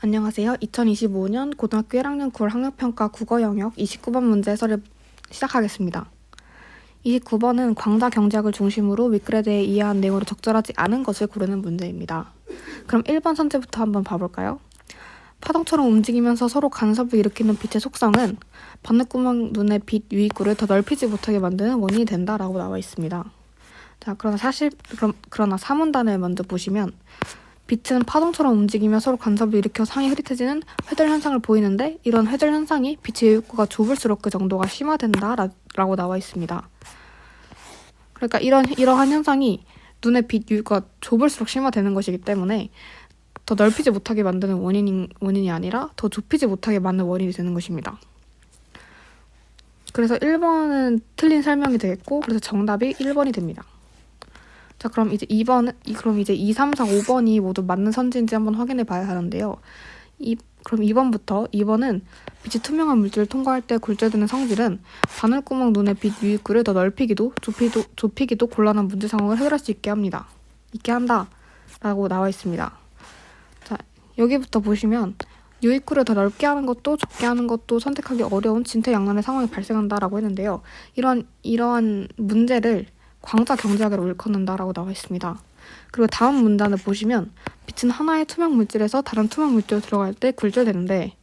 안녕하세요. 2025년 고등학교 1학년 9월 학력평가 국어 영역 29번 문제 해설을 시작하겠습니다. 29번은 광자 경제학을 중심으로 윗글에 대해 이해한 내용으로 적절하지 않은 것을 고르는 문제입니다. 그럼 1번 선제부터 한번 봐볼까요? 파동처럼 움직이면서 서로 간섭을 일으키는 빛의 속성은 바늘구멍 눈의 빛 유입구를 더 넓히지 못하게 만드는 원인이 된다라고 나와 있습니다. 자, 그러나 사문단을 먼저 보시면 빛은 파동처럼 움직이며 서로 간섭을 일으켜 상이 흐릿해지는 회절 현상을 보이는데 이런 회절 현상이 빛의 유입구가 좁을수록 그 정도가 심화된다라고 나와 있습니다. 그러니까 이러한 현상이 눈의 빛 유입구가 좁을수록 심화되는 것이기 때문에 더 넓히지 못하게 만드는 원인이 아니라 더 좁히지 못하게 만드는 원인이 되는 것입니다. 그래서 1번은 틀린 설명이 되겠고 그래서 정답이 1번이 됩니다. 자, 그럼 이제 2, 3, 4, 5번이 모두 맞는 선지인지 한번 확인해 봐야 하는데요. 그럼 2번은 빛이 투명한 물질을 통과할 때 굴절되는 성질은 바늘구멍 눈의 빛 유입구를 더 넓히기도 좁히기도 곤란한 문제 상황을 해결할 수 있게 한다 라고 나와 있습니다. 자, 여기부터 보시면 유입구를 더 넓게 하는 것도 좁게 하는 것도 선택하기 어려운 진퇴양난의 상황이 발생한다라고 했는데요. 이러한 문제를 광자 경제학으로 일컫는다라고 나와 있습니다. 그리고 다음 문단을 보시면 빛은 하나의 투명 물질에서 다른 투명 물질로 들어갈 때 굴절되는데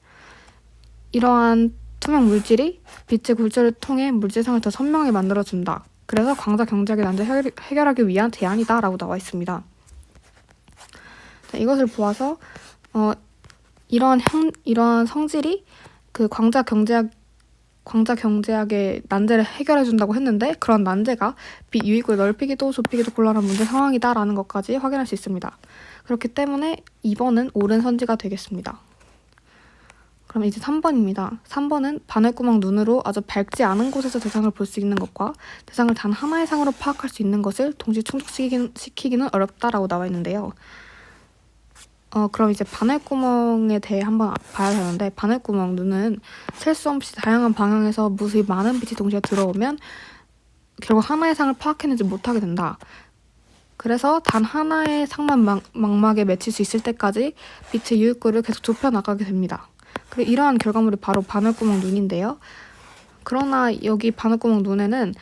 이러한 투명 물질이 빛의 굴절을 통해 물질상을 더 선명하게 만들어준다. 그래서 광자 경제학의 난제를 해결하기 위한 대안이다 라고 나와 있습니다. 자, 이것을 보아서 이러한 성질이 그 광자 경제학의 난제를 해결해준다고 했는데 그런 난제가 빛 유입구를 넓히기도 좁히기도 곤란한 문제 상황이다라는 것까지 확인할 수 있습니다. 그렇기 때문에 2번은 옳은 선지가 되겠습니다. 그럼 이제 3번입니다. 3번은 바늘구멍 눈으로 아주 밝지 않은 곳에서 대상을 볼 수 있는 것과 대상을 단 하나의 상으로 파악할 수 있는 것을 동시에 충족시키기는 어렵다라고 나와 있는데요. 그럼 이제 바늘구멍에 대해 한번 봐야 하는데 바늘구멍 눈은 셀 수 없이 다양한 방향에서 무수히 많은 빛이 동시에 들어오면 결국 하나의 상을 파악해내지 못하게 된다. 그래서 단 하나의 상만 망막에 맺힐 수 있을 때까지 빛의 유입구를 계속 좁혀나가게 됩니다. 그리고 이러한 결과물이 바로 바늘구멍 눈인데요. 그러나 여기 바늘구멍 눈에는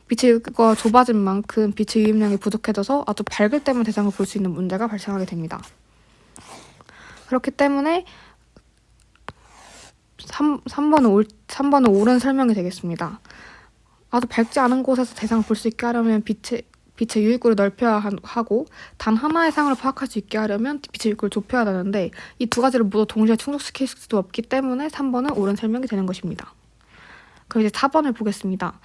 빛의 유입구가 좁아진 만큼 빛의 유입량이 부족해져서 아주 밝을 때만 대상을 볼 수 있는 문제가 발생하게 됩니다. 그렇기 때문에 3번은 옳은 설명이 되겠습니다. 아주 밝지 않은 곳에서 대상을 볼 수 있게 하려면 빛의 유입구를 넓혀야 하고 단 하나의 상을 파악할 수 있게 하려면 빛의 유입구를 좁혀야 하는데 이 두 가지를 모두 동시에 충족시킬 수도 없기 때문에 3번은 옳은 설명이 되는 것입니다. 그럼 이제 4번을 보겠습니다.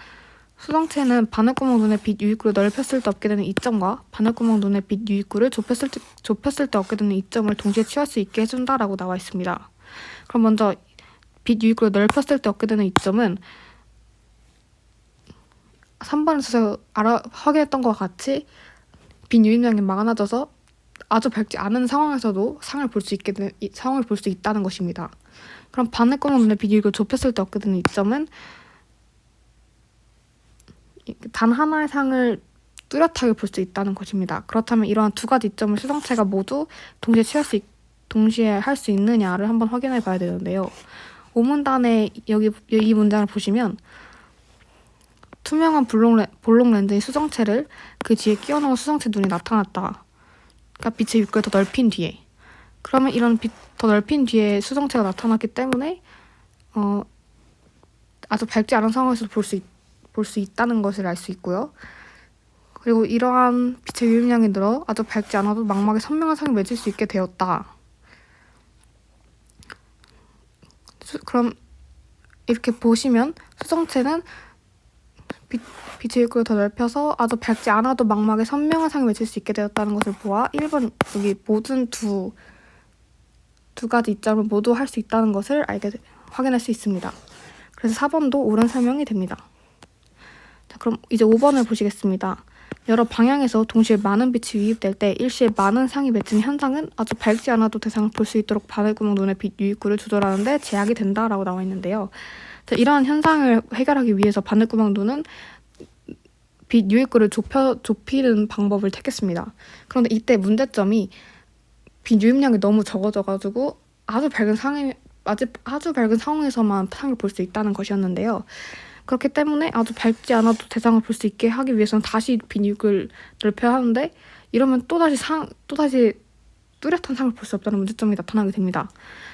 수성체는 바늘구멍 눈의 빛 유입구를 넓혔을 때 얻게 되는 이점과 바늘구멍 눈의 빛 유입구를 좁혔을 때 얻게 되는 이점을 동시에 취할 수 있게 해준다라고 나와 있습니다. 그럼 먼저 빛 유입구를 넓혔을 때 얻게 되는 이점은 3번에서 확인했던 것과 같이 빛 유입량이 많아져서 아주 밝지 않은 상황에서도 상을 볼 수 있다는 것입니다. 그럼 바늘구멍 눈의 빛 유입구를 좁혔을 때 얻게 되는 이점은 단 하나의 상을 뚜렷하게 볼 수 있다는 것입니다. 그렇다면 이러한 두 가지 이점을 수성체가 모두 동시에 할 수 있느냐를 한번 확인해 봐야 되는데요. 5문단에 이 문장을 보시면 투명한 볼록 렌즈의 수성체를 그 뒤에 끼워 넣은 수성체 눈이 나타났다. 그러니까 빛의 유입구를 더 넓힌 뒤에. 그러면 이런 더 넓힌 뒤에 수성체가 나타났기 때문에 아주 밝지 않은 상황에서 볼 수 있다는 것을 알 수 있고요. 그리고 이러한 빛의 유입량이 늘어 아주 밝지 않아도 망막에 선명한 상이 맺을 수 있게 되었다. 그럼 이렇게 보시면 수성체는 빛의 유입구를 더 넓혀서 아주 밝지 않아도 망막에 선명한 상이 맺힐 수 있게 되었다는 것을 보아 1번 여기 모든 두 가지 이점을 모두 할 수 있다는 것을 확인할 수 있습니다. 그래서 4번도 옳은 설명이 됩니다. 자, 그럼 이제 5번을 보시겠습니다. 여러 방향에서 동시에 많은 빛이 유입될 때 일시에 많은 상이 맺히는 현상은 아주 밝지 않아도 대상을 볼 수 있도록 바늘구멍 눈의 빛 유입구를 조절하는 데 제약이 된다라고 나와 있는데요. 자, 이러한 현상을 해결하기 위해서 바늘구멍 눈은 빛 유입구를 좁히는 방법을 택했습니다. 그런데 이때 문제점이 비유입량이 너무 적어져가지고 아주 밝은 상황에서만 상을 볼 수 있다는 것이었는데요. 그렇기 때문에 아주 밝지 않아도 대상을 볼 수 있게 하기 위해서는 다시 빈육을 넓혀야 하는데, 이러면 또다시 뚜렷한 상을 볼 수 없다는 문제점이 나타나게 됩니다.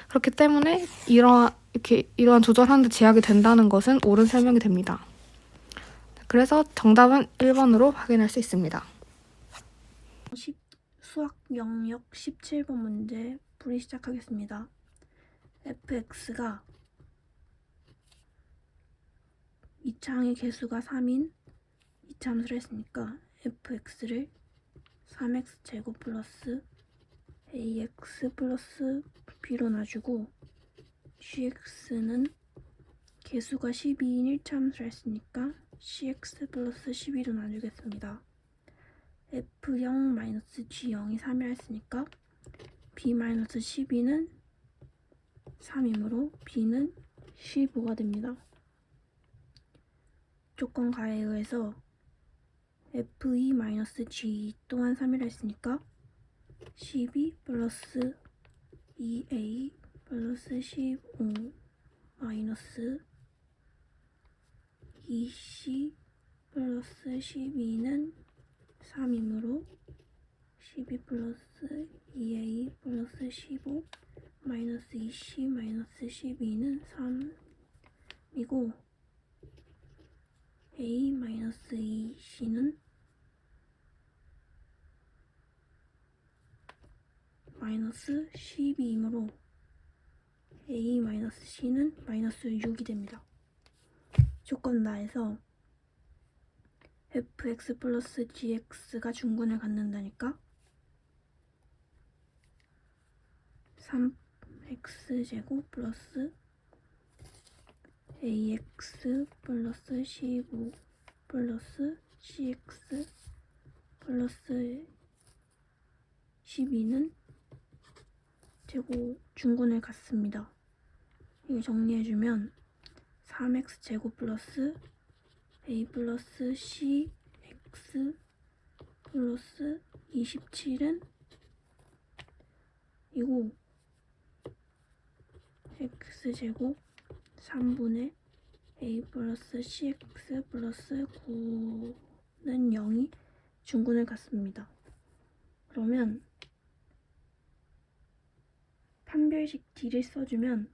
그렇기 때문에 이러한 조절하는 데 제약이 된다는 것은 옳은 설명이 됩니다. 그래서 정답은 1번으로 확인할 수 있습니다. 수학 영역 17번 문제 풀이 시작하겠습니다. fx가 이차항의 개수가 3인 이차함수를 했으니까 fx를 3x제곱 플러스 ax 플러스 b로 놔주고 gx는 개수가 12인 1차함수를 했으니까 cx 플러스 12로 놔주겠습니다. f0-g0이 3이라 했으니까 b-12는 3이므로 b는 15가 됩니다. 조건 가에 의해서 f2-g 또한 3이라 했으니까 12 플러스 2a 플러스 15 마이너스 2c 플러스 12는 3이므로 12 플러스 2a 플러스 15 마이너스 2c 마이너스 12는 3이고 a 마이너스 2c는 마이너스 12이므로 a 마이너스 c는 마이너스 6이 됩니다. 조건 나에서 fx 플러스 gx가 중근을 갖는다니까 3x제곱 플러스 ax 플러스 15 플러스 cx 플러스 12는 제곱 중근을 갖습니다. 이거 정리해주면 3x제곱 플러스 a 플러스 cx 플러스 27은 이고 x제곱 3분의 a 플러스 cx 플러스 9는 0이 중근을 갖습니다. 그러면 판별식 d를 써주면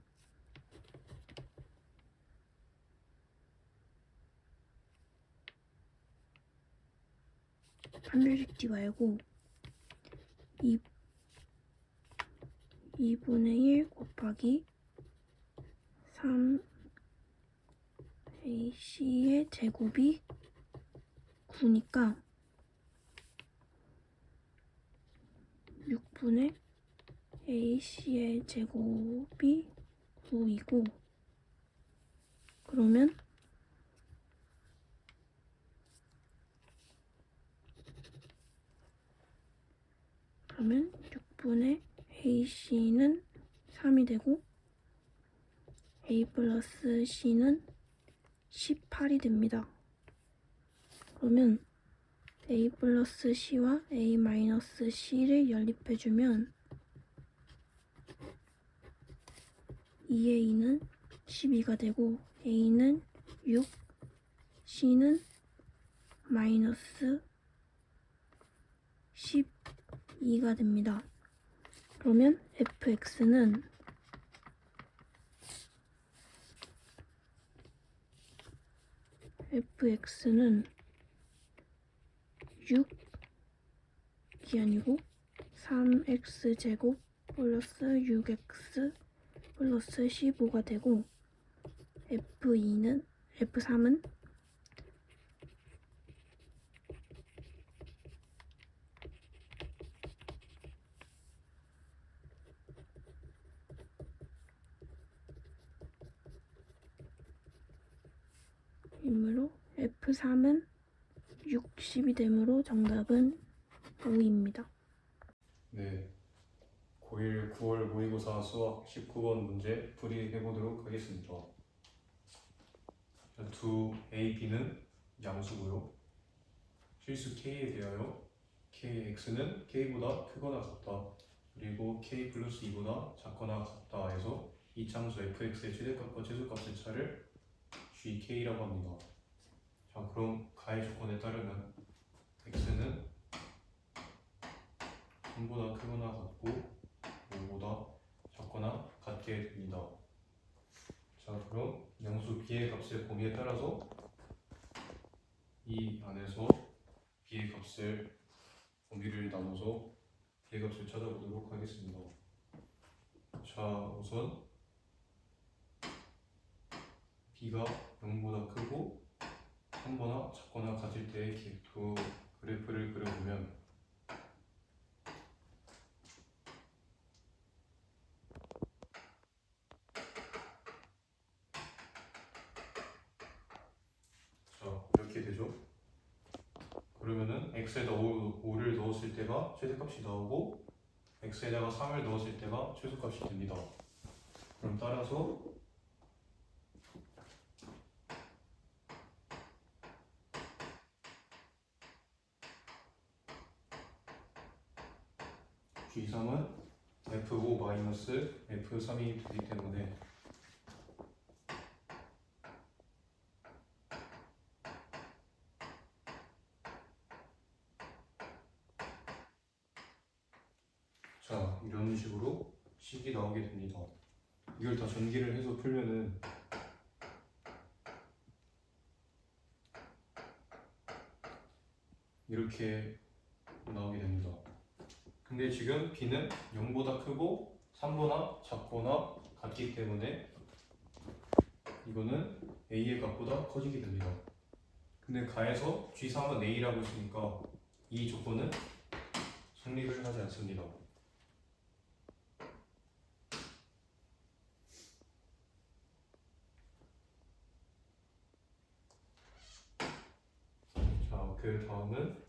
판별식 d 말고 2분의 1 곱하기 3ac의 제곱이 9니까 6분의 ac의 제곱이 9이고 그러면 그러면 6분의 ac는 3이 되고 a 플러스 c는 18이 됩니다. 그러면 a 플러스 c와 a 마이너스 c를 연립해주면 2a는 12가 되고 a는 6, c는 마이너스 12가 됩니다. 그러면 fx는 6이 아니고 3x제곱 플러스 6x 플러스 15가 되고 F3은 이므로 F3은 60이 되므로 정답은 5입니다. 네, 고1 9월 모의고사 수학 19번 문제 풀이해보도록 하겠습니다. 두 A, B는 양수고요. 실수 K에 대하여 KX는 K보다 크거나 같다. 그리고 k 플러스 2보다 작거나 같다 해서 이 참수 fx의 최대값과 최소값의 차를 gk라고 합니다. 자, 그럼 가해 조건에 따르면 x는 3보다 크거나 같고 5보다 작거나 같게 됩니다. 자, 그럼 양수 b의 값의 범위에 따라서 이 안에서 b의 값을 범위를 나눠서 b의 값을 찾아보도록 하겠습니다. 자, 우선 b가 0보다 크고 3보다 작거나 같을 때의 두 그래프를 그려보면 자, 이렇게 되죠. 그러면은 x에다 5를 넣었을 때가 최대값이 나오고 x에다가 3을 넣었을 때가 최소값이 됩니다. 그럼 따라서 G3은 F5-F3이 되기 때문에 자, 이런 식으로 식이 나오게 됩니다. 이걸 다 전기를 해서 풀면은 이렇게 나오게 됩니다. 근데 지금 b는 0보다 크고 3보다 작거나 같기 때문에 이거는 a의 값보다 커지게 됩니다. 근데 가에서 G3은 a라고 했으니까 이 조건은 성립을 하지 않습니다. 자, 그 다음은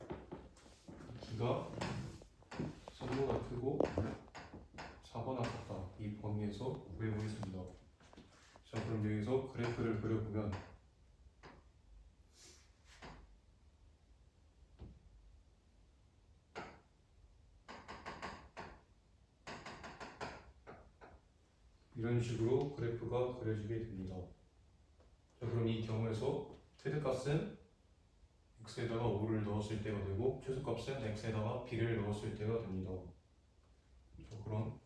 b가 3보다 크고 4보다 같다. 이 범위에서 구해보겠습니다. 자, 그럼 여기서 그래프를 그려보면 이런 식으로 그래프가 그려지게 됩니다. 자, 그럼 이 경우에서 최대값은 x에다가 5를 넣었을 때가 되고 최소값은 x에다가 b를 넣었을 때가 됩니다. 자, 그럼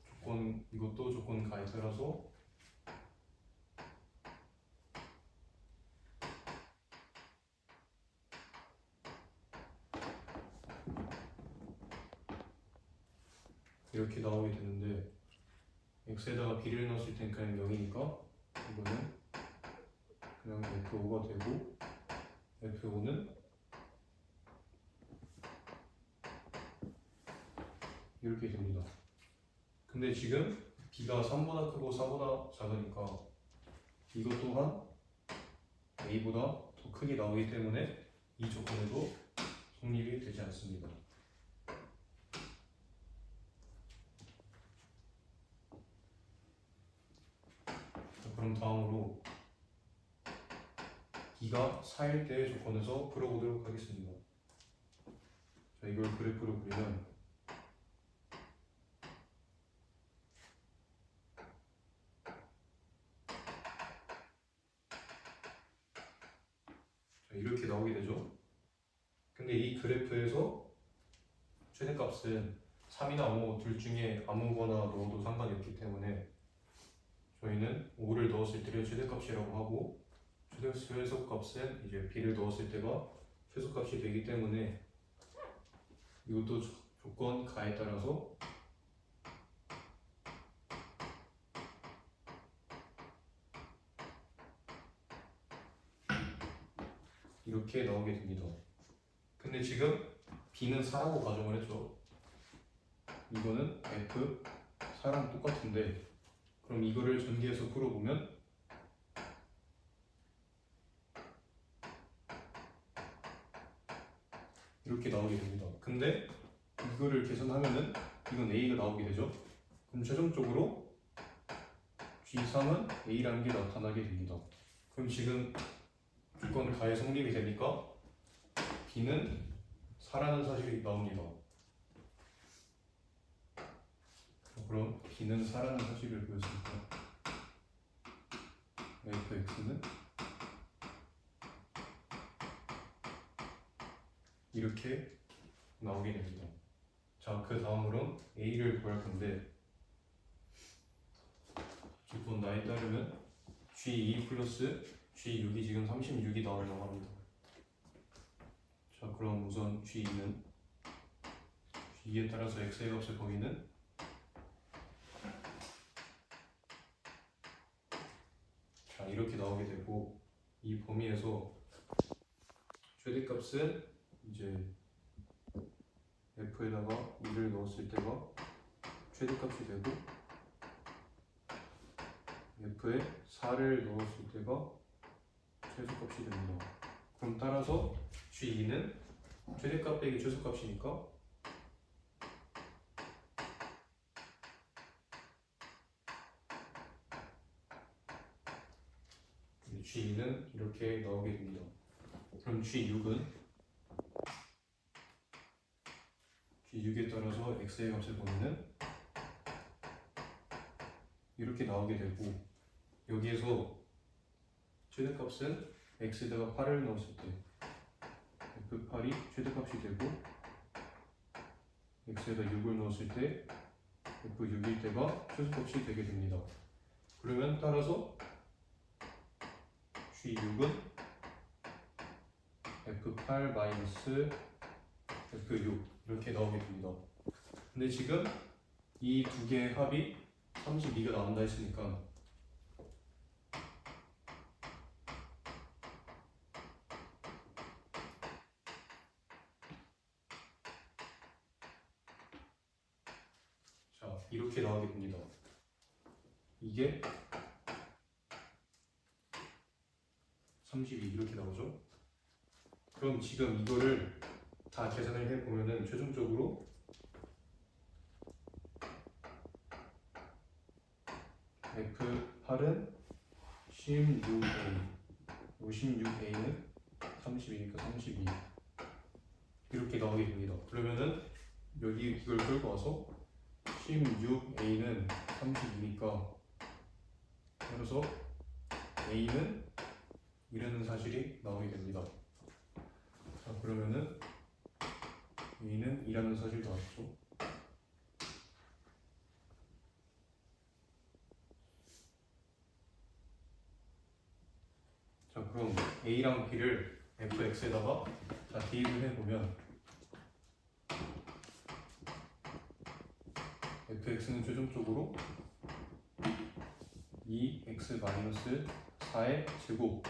이것도 조건 가에 따라서 이렇게 나오게 되는데 x에다가 b를 넣었을 땐 그냥 0이니까 이거는 그냥 F5가 되고 F5는 이렇게 됩니다. 근데 지금 b가 3보다 크고 4보다 작으니까 이것 또한 a보다 더 크게 나오기 때문에 이 조건에도 성립이 되지 않습니다. 자, 그럼 다음으로 b가 4일 때의 조건에서 풀어보도록 하겠습니다. 자, 이걸 그래프로 그리면 자, 이렇게 나오게 되죠. 근데 이 그래프에서 최대값은 3이나 5 둘 중에 아무거나 넣어도 상관이 없기 때문에 저희는 5를 넣었을 때를 최대값이라고 하고 최소값은 이제 b를 넣었을 때가 최소값이 되기 때문에 이것도 조건 가에 따라서 이렇게 나오게 됩니다. 근데 지금 b는 4라고 가정을 했죠. 이거는 f 4랑 똑같은데 그럼 이거를 전개해서 풀어보면 이렇게 나오게 됩니다. 근데 이거를 계산하면은 이건 a가 나오게 되죠. 그럼 최종적으로 G3은 a라는 게 나타나게 됩니다. 그럼 지금 조건 가에 성립이 되니까 b는 4라는 사실이 나옵니다. 그럼 b는 4라는 사실을 보였으니까 fx는 이렇게 나오게 됩니다. 자, 그 다음으로 a를 구할 건데 기본 나에 따르면 G2 플러스 G6이 지금 36이 나오려고 합니다. 자, 그럼 우선 G2는 G2에 따라서 x의 값을 범위는 자, 이렇게 나오게 되고 이 범위에서 최대값은 이제 f에다가 2를 넣었을 때가 최대값이 되고 f에 4를 넣었을 때가 최소값이 됩니다. 그럼 따라서 G2는 최대값 빼기 최소값이니까 G2는 이렇게 나오게 됩니다. 그럼 G6에 따라서 x의 값을 보면은 이렇게 나오게 되고 여기에서 최대값은 x에다가 8을 넣었을 때 f8이 최대값이 되고 x에다 6을 넣었을 때 f6일 때가 최소값이 되게 됩니다. 그러면 따라서 G6은 f8 마이너스 f6 이렇게 나오게 됩니다. 근데 지금 이 두 개의 합이 32가 나온다 했으니까 자, 이렇게 나오게 됩니다. 이게 32 이렇게 나오죠. 그럼 지금 이거를 다 계산을 해보면은 최종적으로 F8은 16A, 16A는 32니까 32 이렇게 나오게 됩니다. 그러면은 여기 이걸 끌고 와서 16A는 32니까 따라서 A는 이라는 사실이 나오게 됩니다. 자, 그러면은 A는 2라는 사실 나왔죠. 자, 그럼 A랑 B를 fx에다가 자, 대입을 해보면 fx는 최종적으로 2x-4의 제곱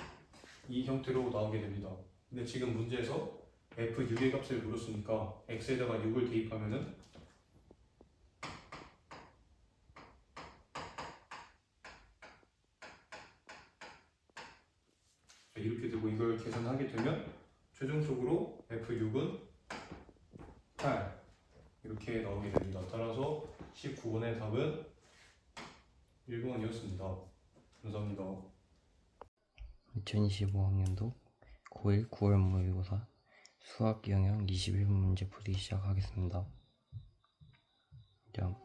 이 형태로 나오게 됩니다. 근데 지금 문제에서 f6의 값을 물었으니까 x에다가 6을 대입하면은 이렇게 되고 이걸 계산하게 되면 최종적으로 f6은 8 이렇게 나오게 됩니다. 따라서 19번의 답은 1번이었습니다. 감사합니다. 2025학년도 고1 9월 모의고사 수학 영역 21분 문제 풀이 시작하겠습니다. 자,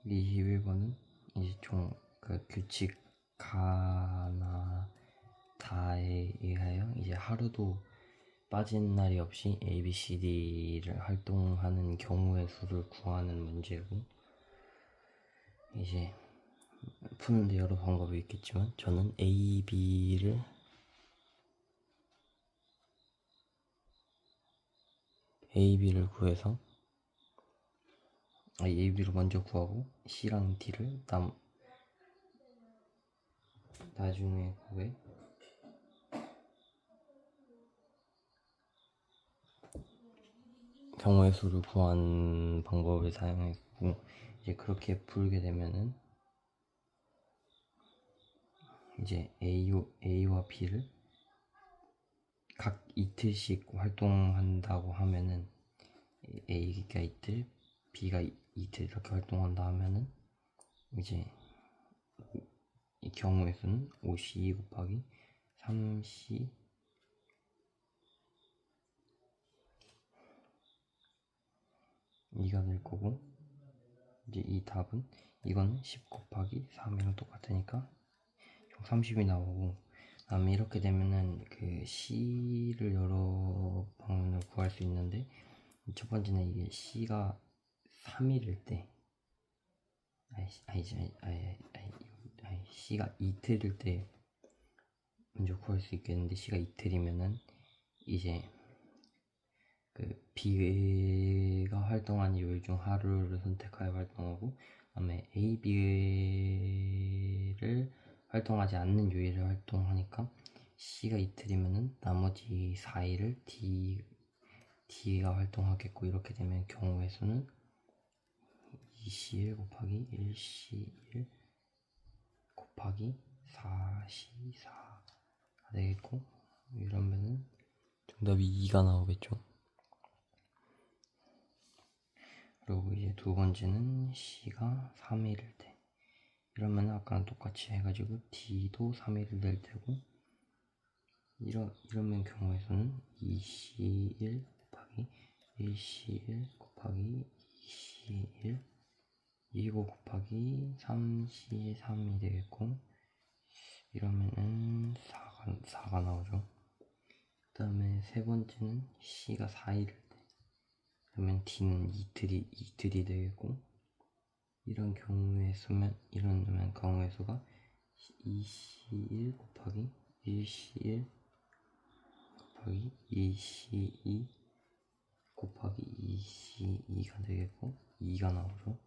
21번은 이제 총 그 규칙 가나 다에 의하여 이제 하루도 빠진 날이 없이 A, B, C, D를 활동하는 경우의 수를 구하는 문제고, 이제 푸는데 여러 방법이 있겠지만 저는 A, B를 구해서 A, B를 먼저 구하고 C랑 D를 나중에 구해 경우의 수를 구한 방법을 사용했고, 이제 그렇게 풀게 되면은 이제 A와 B를 각 이틀씩 활동한다고 하면은 A가 이틀, B가 이틀 이렇게 활동한다 하면은 이제 이 경우의 수는 5C 곱하기 3C 이가 될 거고, 이제 이 답은 이거는 10 곱하기 3이랑 똑같으니까 총 30이 나오고, 다음에 이렇게 되면은 그 C를 여러 방면으로 구할 수 있는데, 첫 번째는 이게 C가 3일일 때, C가 이틀일 때 먼저 구할 수 있겠는데, C가 이틀이면은 이제 그 B가 활동한 요일 중 하루를 선택하여 활동하고, 그다음에 A, B를 활동하지 않는 요일을 활동하니까 C가 이틀이면은 나머지 4일을 D가 활동하겠고, 이렇게 되면 경우의 수는 2C1 곱하기 1C1 곱하기 4C4가 되겠고, 이러면은 정답이 2가 나오겠죠. 그리고 이제 두 번째는 C가 3일일 때, 이러면 아까랑 똑같이 해가지고 D도 3일일 될 테고, 이러면 경우의 수는 2C1 곱하기 1C1 곱하기 2C1 이거 곱하기 3C3이 되겠고, 이러면은 4가 나오죠. 그 다음에 세 번째는 C가 4일일 때, 그러면 D는 이틀이 되겠고, 이런 경우의 수가 2C1 곱하기 1C1 곱하기 2C2 곱하기 2C2가 되겠고, 2가 나오죠.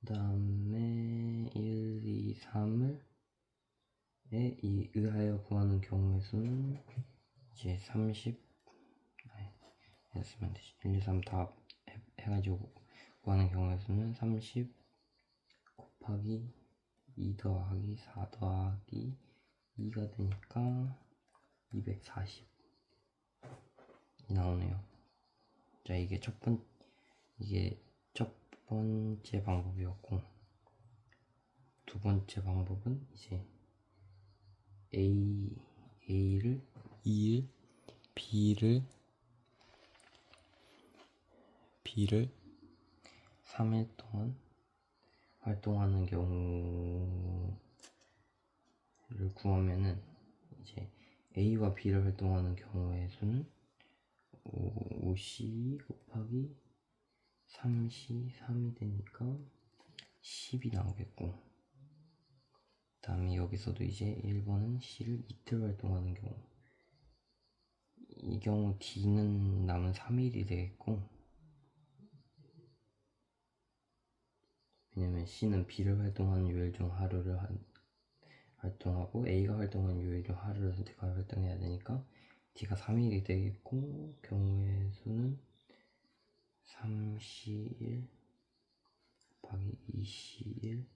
그 다음에 1, 2, 3을 의하여 구하는 경우의 수는 이제 30 했으면 되지. 1, 2, 3 다 해가지고 구하는 경우의 수는 30 곱하기 2 더하기 4 더하기 2가 되니까 240이 나오네요. 자, 이게 첫 번째 방법이었고, 두 번째 방법은 이제 A를 2일, B를 3일 동안 활동하는 경우를 구하면은, 이제 A와 B를 활동하는 경우의 수는 5C 곱하기 3C3이 되니까 10이 나오겠고, 그 다음에 여기서도 이제 1번은 C를 이틀 활동하는 경우, 이 경우 D는 남은 3일이 되겠고, 왜냐면 C는 B를 활동하는 요일 중 하루를 활동하고, A가 활동하는 요일 중 하루를 선택하여 활동해야 되니까 D가 3일이 되겠고, 경우의 수는 3C1 곱하기 2C1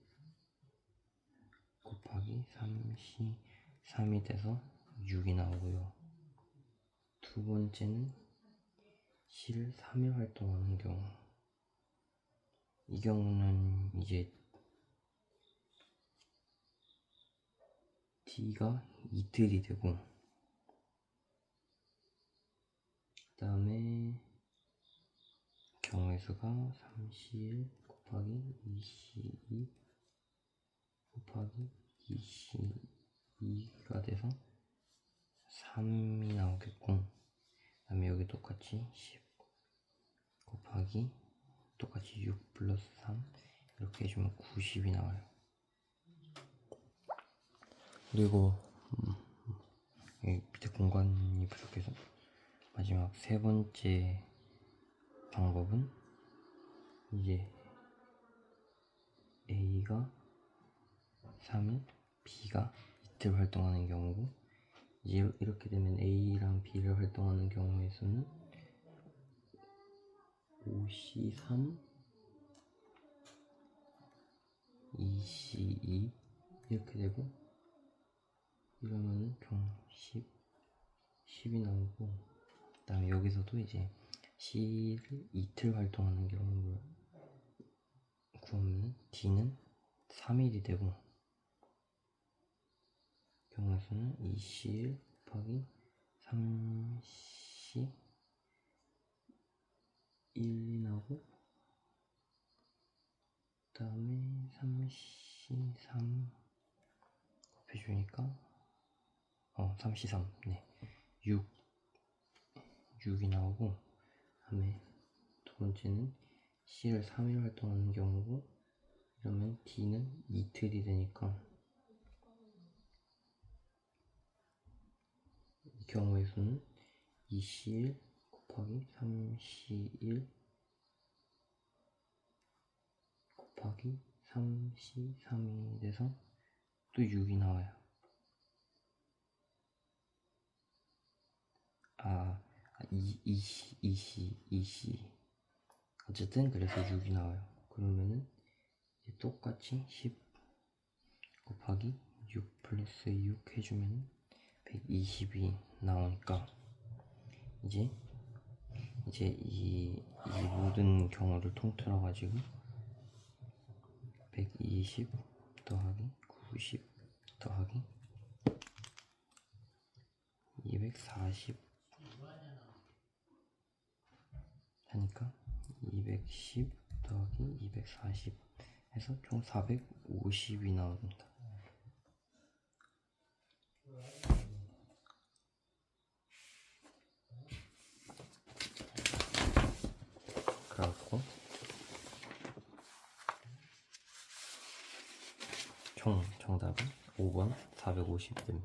곱하기 3C3이 돼서 6이 나오고요. 두 번째는 C를 3일 활동하는 경우, 이 경우는 이제 D가 이틀이 되고, 그 다음에 경우의 수가 3C1 곱하기 2C2 곱하기 2C2가 돼서 3이 나오겠고, 그 다음에 여기 똑같이 10 곱하기 똑같이 6 플러스 3 이렇게 해주면 90이 나와요. 그리고 여기 밑에 공간이 부족해서 마지막 세 번째 방법은 이제 A가 3일, B가 이틀 활동하는 경우고, 이제 이렇게 되면 A랑 B를 활동하는 경우의 수는 5C3, 2C2 이렇게 되고, 이러면은 총 10이 나오고, 그 다음에 여기서도 이제 C를 이틀 활동하는 경우를 구하면 D는 3일이 되고, 경우의 수는 2C1 곱하기 3C1이 나오고, 다음에 3C3 곱해주니까 3C3 네 6이 나오고, 다음에 두 번째는 C를 3일 활동하는 경우고, 그러면 D는 이틀이 되니까 이 경우의 수는 2C1 곱하기 3C1 곱하기 3C3이 돼서 또 6이 나와요. EC 어쨌든 그래서 6이 나와요. 그러면은 이제 똑같이 10 곱하기 6 플러스 6 해주면 120이 나오니까 이제 이 모든 경우를 통틀어 가지고 120 더하기 90 더하기 240 하니까 210 더하기 240 해서 총 450이 나옵니다. 그래갖고 총 정답은 5번 450입니다.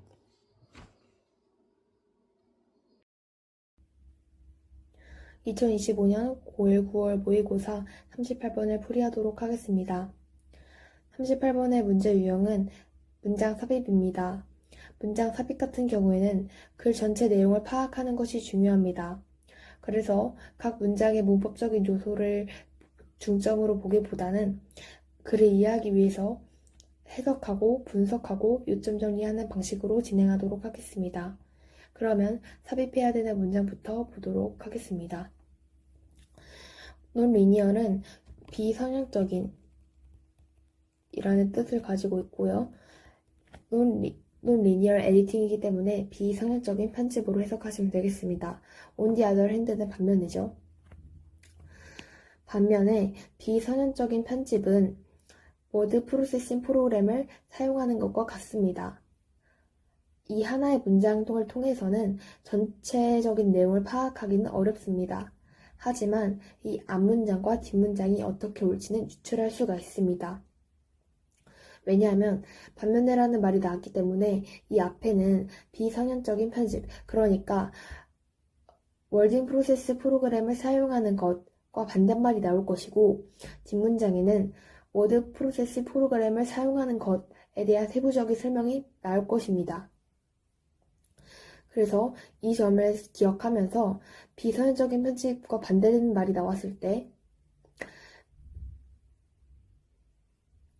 (2025년 5일 9월) 모의고사 38번을 풀이하도록 하겠습니다. 38번의 문제 유형은 문장 삽입입니다. 문장 삽입 같은 경우에는 글 전체 내용을 파악하는 것이 중요합니다. 그래서 각 문장의 문법적인 요소를 중점으로 보기보다는 글을 이해하기 위해서 해석하고 분석하고 요점 정리하는 방식으로 진행하도록 하겠습니다. 그러면 삽입해야 되는 문장부터 보도록 하겠습니다. 논리니어는 비선형적인 이라는 뜻을 가지고 있고요. 논리니어 에디팅이기 때문에 비선형적인 편집으로 해석하시면 되겠습니다. On the other hand는 반면이죠. 반면에 비선형적인 편집은 워드 프로세싱 프로그램을 사용하는 것과 같습니다. 이 하나의 문장을 통해서는 전체적인 내용을 파악하기는 어렵습니다. 하지만 이 앞문장과 뒷문장이 어떻게 올지는 유출할 수가 있습니다. 왜냐하면 반면에라는 말이 나왔기 때문에 이 앞에는 비선형적인 편집, 그러니까 워딩 프로세스 프로그램을 사용하는 것과 반대말이 나올 것이고, 뒷문장에는 워드 프로세스 프로그램을 사용하는 것에 대한 세부적인 설명이 나올 것입니다. 그래서 이 점을 기억하면서 비선형적인 편집과 반대되는 말이 나왔을 때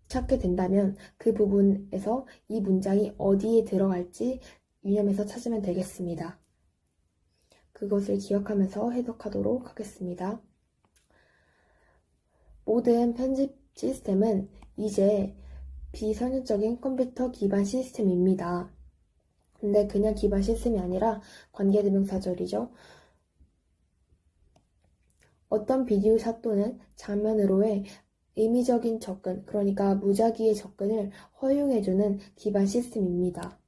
찾게 된다면 그 부분에서 이 문장이 어디에 들어갈지 유념해서 찾으면 되겠습니다. 그것을 기억하면서 해석하도록 하겠습니다. 모든 편집 시스템은 이제 비선형적인 컴퓨터 기반 시스템입니다. 근데 그냥 기반 시스템이 아니라 관계대명사절이죠. 어떤 비디오샷 또는 장면으로의 의미적인 접근, 그러니까 무작위의 접근을 허용해주는 기반 시스템입니다.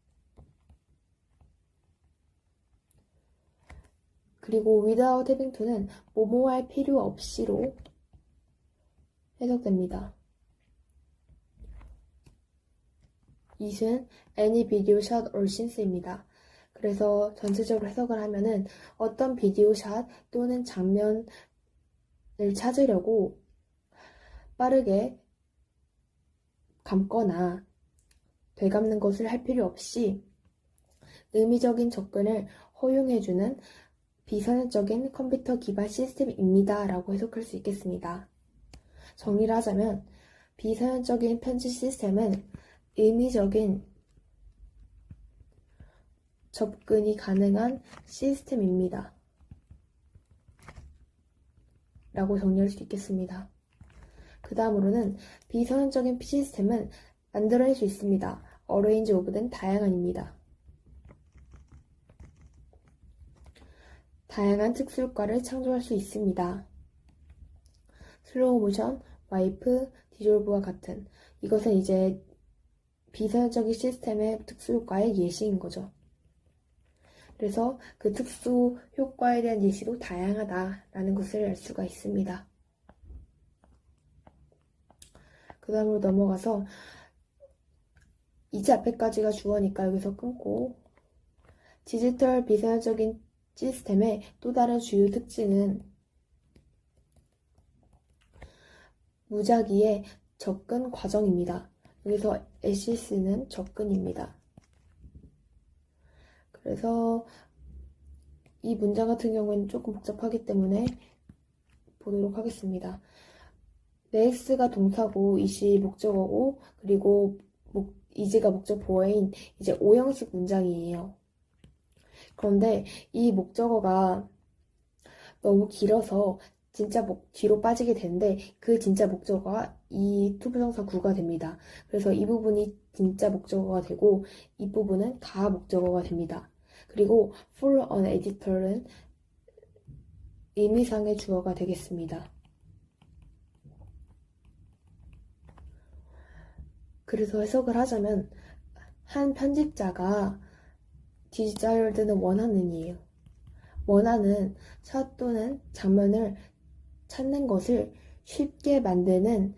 그리고 without having to는 뭐뭐할 필요 없이로 해석됩니다. it은 any video shot or scenes입니다. 그래서 전체적으로 해석을 하면은 어떤 비디오 샷 또는 장면을 찾으려고 빠르게 감거나 되감는 것을 할 필요 없이 의미적인 접근을 허용해주는 비선형적인 컴퓨터 기반 시스템입니다. 라고 해석할 수 있겠습니다. 정리를 하자면 비선형적인 편집 시스템은 의미적인 접근이 가능한 시스템입니다. 라고 정리할 수 있겠습니다. 그 다음으로는 비선형적인 시스템은 만들어낼 수 있습니다. 어레인지 오브는 다양한입니다. 다양한 특수효과를 창조할 수 있습니다. 슬로우 모션, 와이프, 디졸브와 같은, 이것은 이제 비선형적인 시스템의 특수 효과의 예시인 거죠. 그래서 그 특수 효과에 대한 예시도 다양하다라는 것을 알 수가 있습니다. 그 다음으로 넘어가서 이제 앞에까지가 주어니까 여기서 끊고, 디지털 비선형적인 시스템의 또 다른 주요 특징은 무작위의 접근 과정입니다. 여기서 SC는 접근입니다. 그래서 이 문장 같은 경우에는 조금 복잡하기 때문에 보도록 하겠습니다. 네스가 동사고 이시 목적어고 그리고 이제가 목적 보어인 이제 5형식 문장이에요. 그런데 이 목적어가 너무 길어서 진짜 뒤로 빠지게 되는데 그 진짜 목적어가 이 투부정사 구가 됩니다. 그래서 이 부분이 진짜 목적어가 되고 이 부분은 가하 목적어가 됩니다. 그리고 for an editor는 의미상의 주어가 되겠습니다. 그래서 해석을 하자면 한 편집자가 desired는 원하는이에요. 원하는 샷 또는 장면을 찾는 것을 쉽게 만드는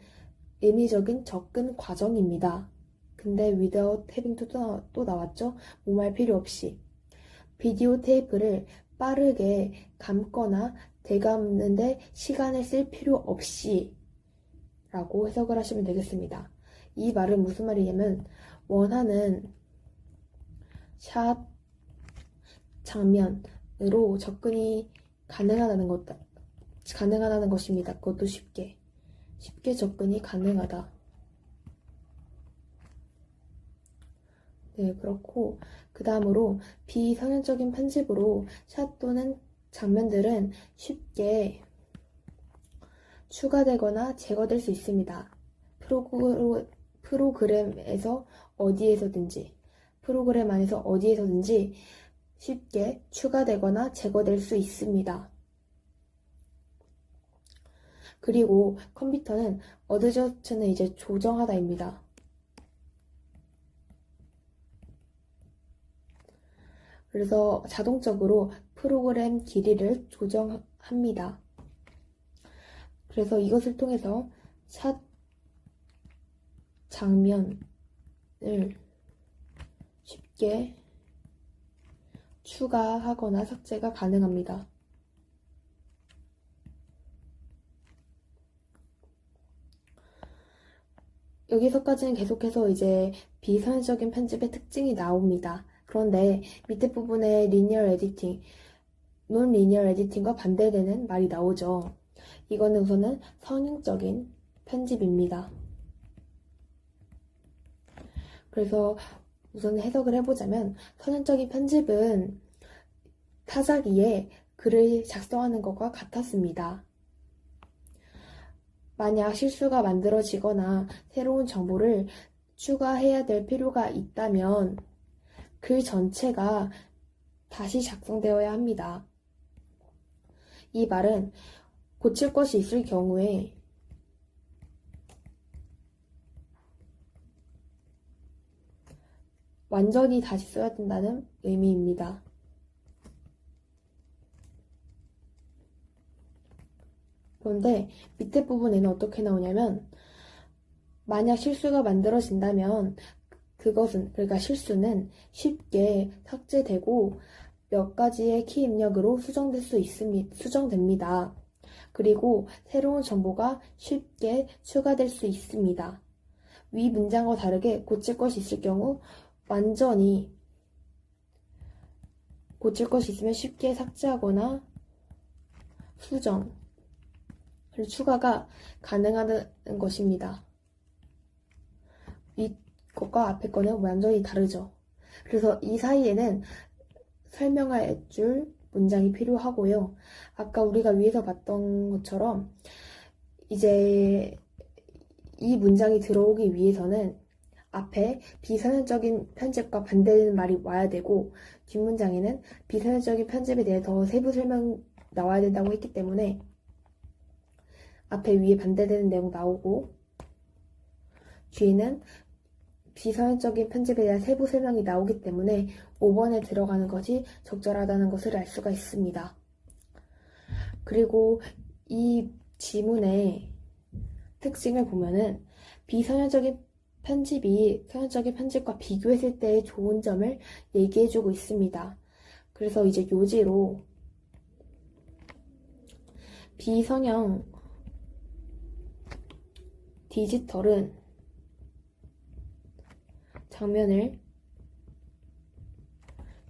의미적인 접근 과정입니다. 근데 without having 또 나왔죠? 뭐말 필요 없이. 비디오 테이프를 빠르게 감거나 되감는데 시간을 쓸 필요 없이 라고 해석을 하시면 되겠습니다. 이 말은 무슨 말이냐면 원하는 샷 장면으로 접근이 가능하다는 것입니다. 그것도 쉽게 접근이 가능하다. 네, 그렇고 그 다음으로 비선형적인 편집으로 샷 또는 장면들은 쉽게 추가되거나 제거될 수 있습니다. 프로그램에서 어디에서든지, 프로그램 안에서 어디에서든지 쉽게 추가되거나 제거될 수 있습니다. 그리고 컴퓨터는 어드저스트는 이제 조정하다입니다. 그래서 자동적으로 프로그램 길이를 조정합니다. 그래서 이것을 통해서 샷 장면을 쉽게 추가하거나 삭제가 가능합니다. 여기서까지는 계속해서 이제 비선형적인 편집의 특징이 나옵니다. 그런데 밑에 부분에 리니어 에디팅, 논 리니어 에디팅과 반대되는 말이 나오죠. 이거는 우선은 선형적인 편집입니다. 그래서 우선 해석을 해보자면 선형적인 편집은 타자기에 글을 작성하는 것과 같았습니다. 만약 실수가 만들어지거나 새로운 정보를 추가해야 될 필요가 있다면 글 전체가 다시 작성되어야 합니다. 이 말은 고칠 것이 있을 경우에 완전히 다시 써야 된다는 의미입니다. 그런데 밑에 부분에는 어떻게 나오냐면 만약 실수가 만들어진다면 그러니까 실수는 쉽게 삭제되고 몇 가지의 키 입력으로 수정됩니다. 그리고 새로운 정보가 쉽게 추가될 수 있습니다. 위 문장과 다르게 고칠 것이 있을 경우 완전히 고칠 것이 있으면 쉽게 삭제하거나 수정, 그리고 추가가 가능하다는 것입니다. 이 것과 앞에 거는 완전히 다르죠. 그래서 이 사이에는 설명할 줄 문장이 필요하고요. 아까 우리가 위에서 봤던 것처럼 이제 이 문장이 들어오기 위해서는 앞에 비선형적인 편집과 반대되는 말이 와야 되고 뒷문장에는 비선형적인 편집에 대해 더 세부 설명 나와야 된다고 했기 때문에 앞에 위에 반대되는 내용 나오고 뒤에는 비서연적인 편집에 대한 세부 설명이 나오기 때문에 5번에 들어가는 것이 적절하다는 것을 알 수가 있습니다. 그리고 이 지문의 특징을 보면은 비선현적인 편집이 서현적인 편집과 비교했을 때의 좋은 점을 얘기해주고 있습니다. 그래서 이제 요지로 비선형 디지털은 장면을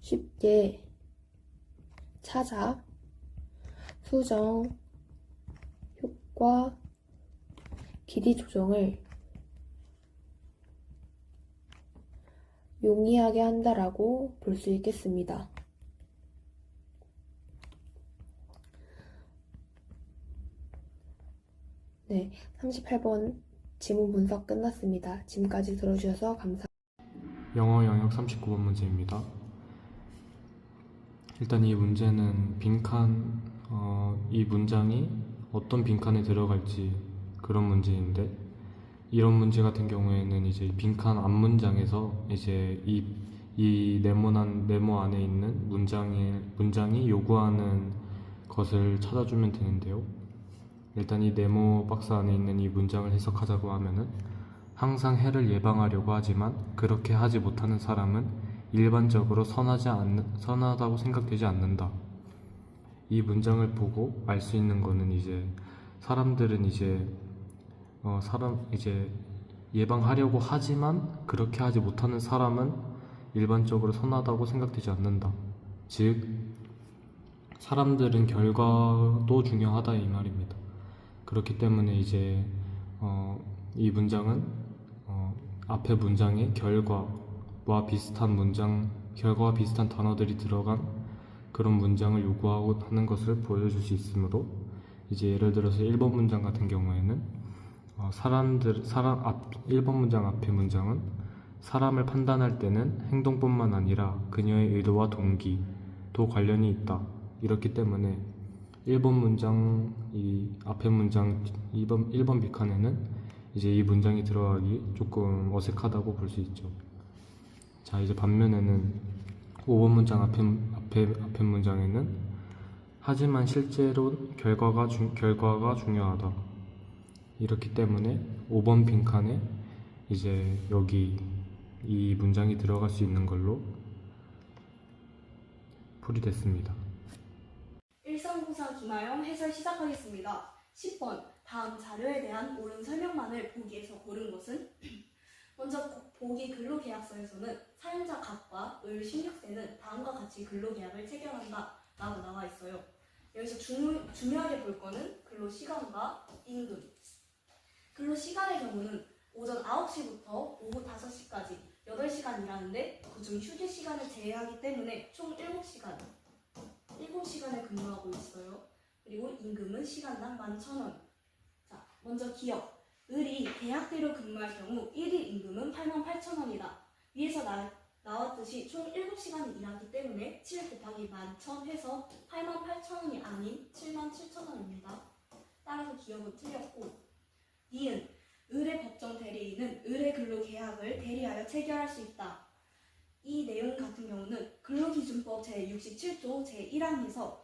쉽게 찾아 수정, 효과, 길이 조정을 용이하게 한다라고 볼 수 있겠습니다. 네, 38번 지문 분석 끝났습니다. 지금까지 들어주셔서 감사합니다. 영어 영역 39번 문제입니다. 일단 이 문제는 빈칸, 이 문장이 어떤 빈칸에 들어갈지 그런 문제인데, 이런 문제 같은 경우에는 이제 빈칸 앞 문장에서 이제 이 네모 안에 있는 문장이 요구하는 것을 찾아주면 되는데요. 일단 이 네모 박스 안에 있는 이 문장을 해석하자고 하면은, 항상 해를 예방하려고 하지만 그렇게 하지 못하는 사람은 일반적으로 선하다고 생각되지 않는다. 이 문장을 보고 알 수 있는 거는 이제 사람들은 이제 예방하려고 하지만 그렇게 하지 못하는 사람은 일반적으로 선하다고 생각되지 않는다. 즉, 사람들은 결과도 중요하다 이 말입니다. 그렇기 때문에 이제 이 문장은 앞에 문장에 결과와 비슷한 단어들이 들어간 그런 문장을 요구하고 하는 것을 보여줄 수 있으므로, 이제 예를 들어서 1번 문장 같은 경우에는 1번 문장 앞의 문장은 사람을 판단할 때는 행동뿐만 아니라 그녀의 의도와 동기도 관련이 있다. 이렇기 때문에 1번 문장, 이 앞에 문장 1번 빈칸에는 이제 이 문장이 들어가기 조금 어색하다고 볼 수 있죠. 자, 이제 반면에는 5번 문장 앞에 문장에는 하지만 실제로 결과가 중요하다. 이렇기 때문에 5번 빈칸에 이제 여기 이 문장이 들어갈 수 있는 걸로 풀이됐습니다. 일상고사 김하영 해설 시작하겠습니다. 10번 다음 자료에 대한 옳은 설명만을 보기에서 고른 것은? 먼저 보기 근로계약서에서는 사용자 각과 을 16세는 다음과 같이 근로계약을 체결한다 라고 나와 있어요. 여기서 중요하게 볼 거는 근로시간과 임금. 근로시간의 경우는 오전 9시부터 오후 5시까지 8시간 일하는데 그중 휴게시간을 제외하기 때문에 총 7시간을 근무하고 있어요. 그리고 임금은 시간당 11,000원. 자, 먼저 기업. 을이 계약대로 근무할 경우 1일 임금은 88,000원이다. 위에서 나왔듯이 총 7시간을 일하기 때문에 7 곱하기 11,000 해서 88,000원이 아닌 77,000원입니다. 따라서 기업은 틀렸고, 니은. 을의 법정 대리인은 을의 근로계약을 대리하여 체결할 수 있다. 이 내용 같은 경우는 근로기준법 제67조 제1항에서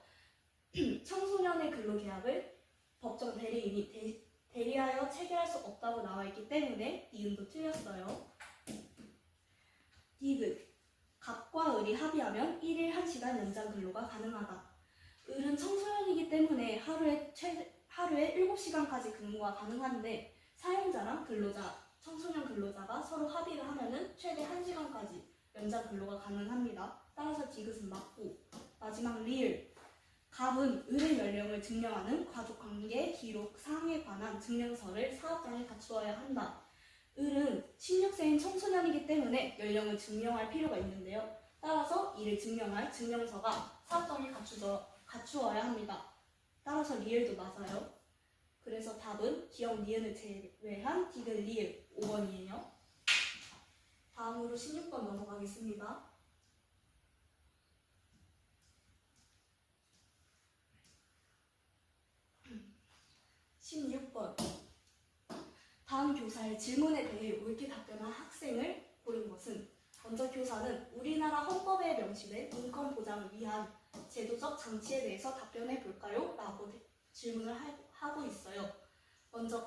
청소년의 근로계약을 법정 대리인이 대리하여 체결할 수 없다고 나와 있기 때문에 니은도 틀렸어요. 디귿. 갑과 을이 합의하면 1일 1시간 연장 근로가 가능하다. 을은 청소년이기 때문에 하루에 7시간까지 근무가 가능한데, 사용자랑 청소년 근로자가 서로 합의를 하면은 최대 1시간까지 연장 근로가 가능합니다. 따라서 디귿은 맞고, 마지막 리을. 갑은 을의 연령을 증명하는 가족관계 기록 사항에 관한 증명서를 사업장에 갖추어야 한다. 을은 16세인 청소년이기 때문에 연령을 증명할 필요가 있는데요. 따라서 이를 증명할 증명서가 사업장에 갖추어야 합니다. 따라서 리을도 맞아요. 그래서 답은 기억 니은을 제외한 디귿 리을 5번이에요. 다음으로 16번 넘어가겠습니다. 16번. 다음 다음 교사의 질문에 대해 옳게 답변한 학생을 고른 것은 먼저 교사는 우리나라 헌법에 명시된 인권 보장을 위한 제도적 장치에 대해서 답변해 볼까요? 라고 질문을 하고 있어요. 먼저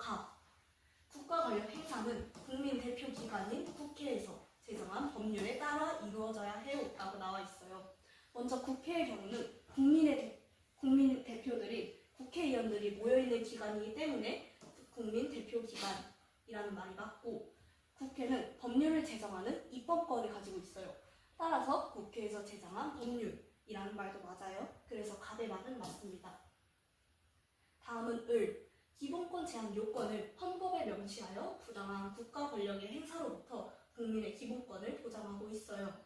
국가 권력 행사는 국민 대표 기관인 국회에서 제정한 법률에 따라 이루어져야 해요. 라고 나와 있어요. 먼저 국회의 경우는 국민 대표들이 국회의원들이 모여있는 기관이기 때문에 국민 대표 기관이라는 말이 맞고, 국회는 법률을 제정하는 입법권을 가지고 있어요. 따라서 국회에서 제정한 법률이라는 말도 맞아요. 그래서 갑의 말은 맞습니다. 다음은 기본권 제한 요건을 헌법에 명시하여 부당한 국가 권력의 행사로부터 국민의 기본권을 보장하고 있어요.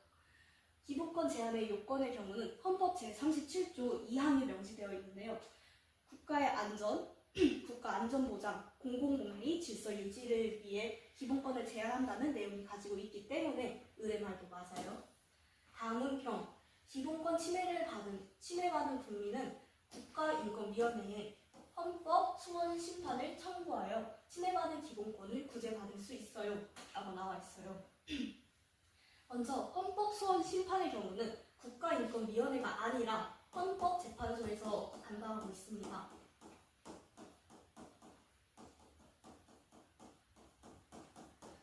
기본권 제한의 요건의 경우는 헌법 제37조 2항에 명시되어 있는데요. 국가의 안전, 국가 안전보장, 공공복리, 질서 유지를 위해 기본권을 제한한다는 내용이 가지고 있기 때문에 을의 말도 맞아요. 다음은 기본권 침해받은 국민은 국가인권위원회에 헌법 소원 심판을 청구하여 침해받은 기본권을 구제받을 수 있어요. 라고 나와 있어요. 먼저 헌법 소원 심판의 경우는 국가인권위원회가 아니라 헌법재판소에서 담당하고 있습니다.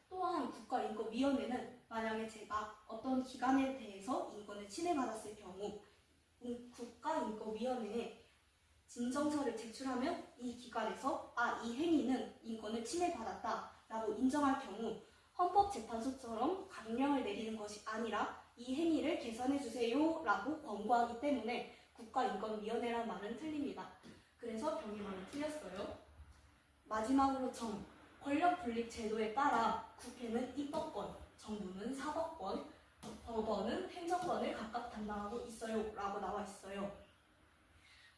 또한 국가인권위원회는 만약에 제가 어떤 기관에 대해서 인권을 침해받았을 경우 국가인권위원회에 진정서를 제출하면 이 기관에서 이 행위는 인권을 침해받았다라고 인정할 경우 헌법재판소처럼 강령을 내리는 것이 아니라 이 행위를 개선해주세요 라고 권고하기 때문에 국가인권위원회란 말은 틀립니다. 그래서 병의 말은 틀렸어요. 마지막으로 권력분립 제도에 따라 국회는 입법권, 정부는 사법권, 법원은 행정권을 각각 담당하고 있어요 라고 나와 있어요.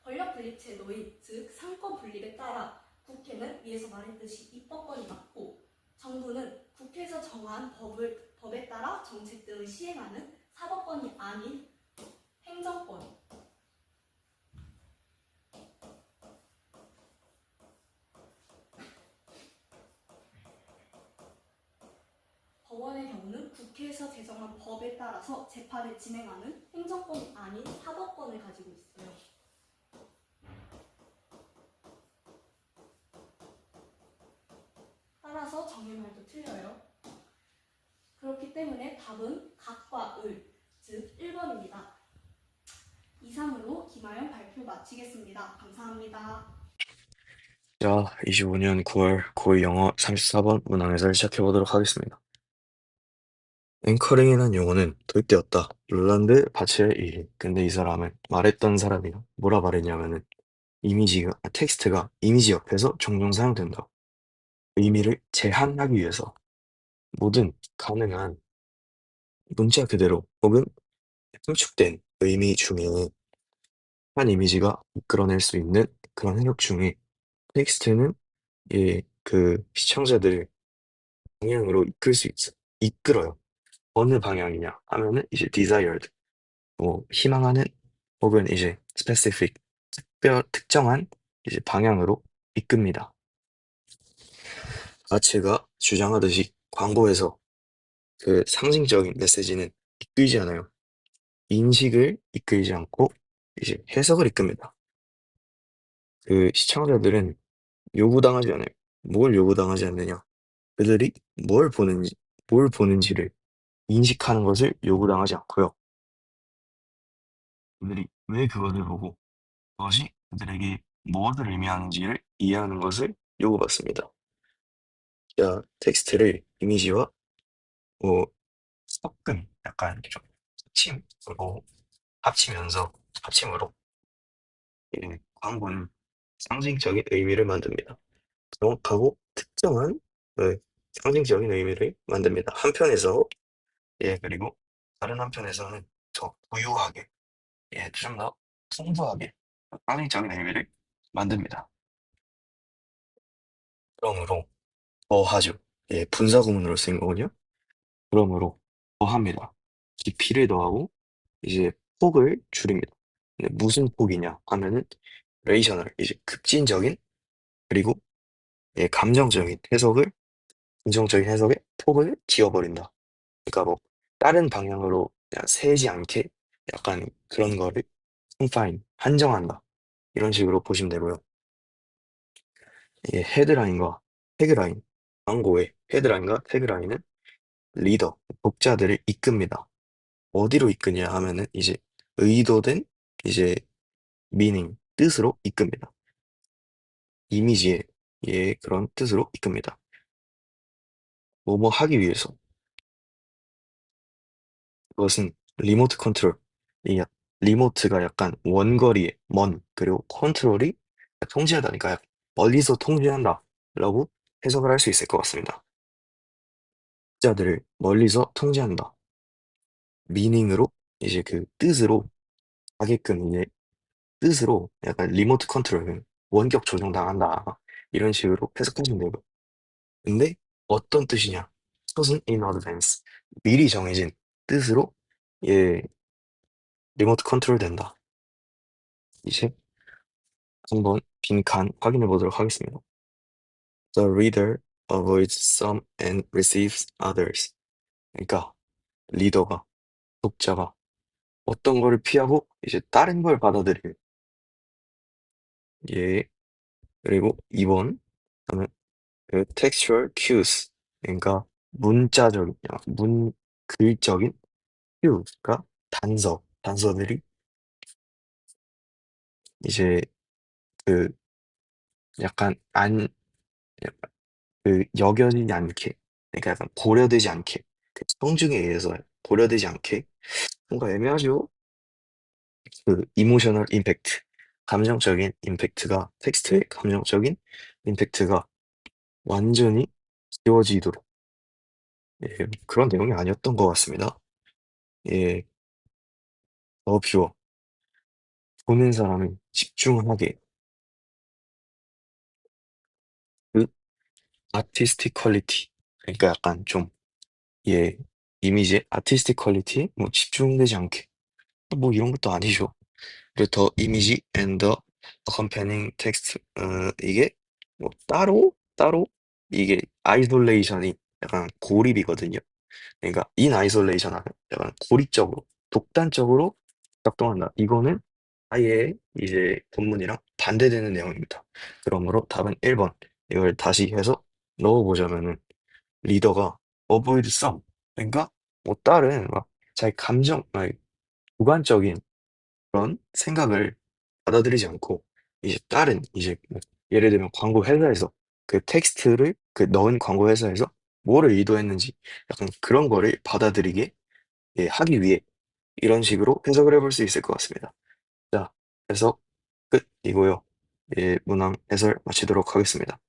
권력분립 제도인 즉 상권 분립에 따라 국회는 위에서 말했듯이 입법권이 맞고, 정부는 국회에서 정한 법에 따라 정책 등을 시행하는 사법권이 아닌 행정권, 법원의 경우는 국회에서 제정한 법에 따라서 재판을 진행하는 행정권이 아닌 사법권을 가지고 있어요. 따라서 정의 말도 틀려요. 그렇기 때문에 답은 각과 즉 1번입니다. 이상으로 김하영 발표 마치겠습니다. 감사합니다. 자, 25년 9월 고2 영어 34번 문항 해설 시작해보도록 하겠습니다. 앵커링이란 용어는 도입되었다. 롤란드 바첼의 일. 근데 이 사람은 말했던 사람이 뭐라 말했냐면은 텍스트가 이미지 옆에서 종종 사용된다. 의미를 제한하기 위해서 모든 가능한 문자 그대로 혹은 함축된 의미 중에 한 이미지가 이끌어낼 수 있는 그런 해석 중에 텍스트는 그 시청자들을 방향으로 이끌어요. 어느 방향이냐 하면은 이제 desired, 희망하는 혹은 이제 specific, 특정한 이제 방향으로 이끕니다. 아츠가 주장하듯이 광고에서 그 상징적인 메시지는 이끌지 않아요. 인식을 이끌지 않고 이제 해석을 이끕니다. 그 시청자들은 요구당하지 않아요. 뭘 요구당하지 않느냐? 그들이 뭘 보는지를 인식하는 것을 요구당하지 않고요. 그들이 왜 그것을 보고 그것이 그들에게 무엇을 의미하는지를 이해하는 것을 요구받습니다. 자, 텍스트를 이미지와 섞은 약간 좀 합침으로 이 광고는 상징적인 의미를 만듭니다. 정확하고 특정한 상징적인 의미를 만듭니다. 한편에서 그리고 다른 한편에서는 더 부유하게, 좀 더 풍부하게 상징적인 의미를 만듭니다. 그러므로 더하죠. 분사 구문으로 쓰인 거군요. 그러므로 더합니다. 깊이를 더하고 이제 폭을 줄입니다. 근데 무슨 폭이냐 하면은 레이셔널, 이제 급진적인 그리고 감정적인 해석을 긍정적인 해석에 폭을 지어버린다. 그러니까 뭐 다른 방향으로 그냥 새지 않게 약간 그런 거를 confine, 한정한다. 이런 식으로 보시면 되고요. 이게 헤드라인과 태그라인, 광고의 헤드라인과 태그라인은 리더, 독자들을 이끕니다. 어디로 이끄냐 하면은 이제 의도된 이제 미닝, 뜻으로 이끕니다. 이미지의 예, 그런 뜻으로 이끕니다. 뭐뭐 하기 위해서. 그것은 리모트 컨트롤. 이 리모트가 약간 원거리에 먼, 그리고 컨트롤이 통제하다니까 약간 멀리서 통제한다. 라고 해석을 할 수 있을 것 같습니다. 자들을 멀리서 통제한다. 미닝으로 이제 그 뜻으로 가게끔 이제 뜻으로 약간 리모트 컨트롤, 원격 조정당한다. 이런 식으로 해석하시면 되고. 근데 어떤 뜻이냐? 뜻은 in advance. 미리 정해진 뜻으로 예, 리모트 컨트롤 된다. 이제 한번 빈칸 확인해 보도록 하겠습니다. The reader avoids some and receives others. 그러니까 리더가, 독자가 어떤 거를 피하고 이제 다른 걸 받아들일. 예. 그리고 2번 그다음에 그 textual cues. 그러니까 문자적인, 글적인 cue가 단서들이 이제 그 약간 약간 그 여겨지지 않게, 그러니까 약간 고려되지 않게, 그 성중에 의해서 고려되지 않게 뭔가 애매하죠? 그 이모셔널 임팩트, 감정적인 임팩트가 텍스트의 감정적인 임팩트가 완전히 지워지도록 예, 그런 내용이 아니었던 것 같습니다. 예, 더 퓨어. 보는 사람이 집중하게 그 아티스틱 퀄리티. 그러니까 약간 좀 예, 이미지의 아티스틱 퀄리티 뭐 집중되지 않게 뭐 이런 것도 아니죠. 그리고 더 이미지 and the accompanying text 이게 뭐 따로 이게 아이솔레이션이 약간 고립이거든요. 그러니까 in isolation 하면 약간 고립적으로 독단적으로 작동한다. 이거는 아예 이제 본문이랑 반대되는 내용입니다. 그러므로 답은 1번. 이걸 다시 해서 넣어보자면은 리더가 avoid some, 그러니까 뭐 다른 막 자기 감정, 아니, 주관적인 그런 생각을 받아들이지 않고 이제 다른 이제 뭐 예를 들면 광고 회사에서 그 텍스트를 그 넣은 광고 회사에서 뭐를 의도했는지 약간 그런 거를 받아들이게 예, 하기 위해 이런 식으로 해석을 해볼 수 있을 것 같습니다. 자, 해석 끝이고요. 예, 문항 해설 마치도록 하겠습니다.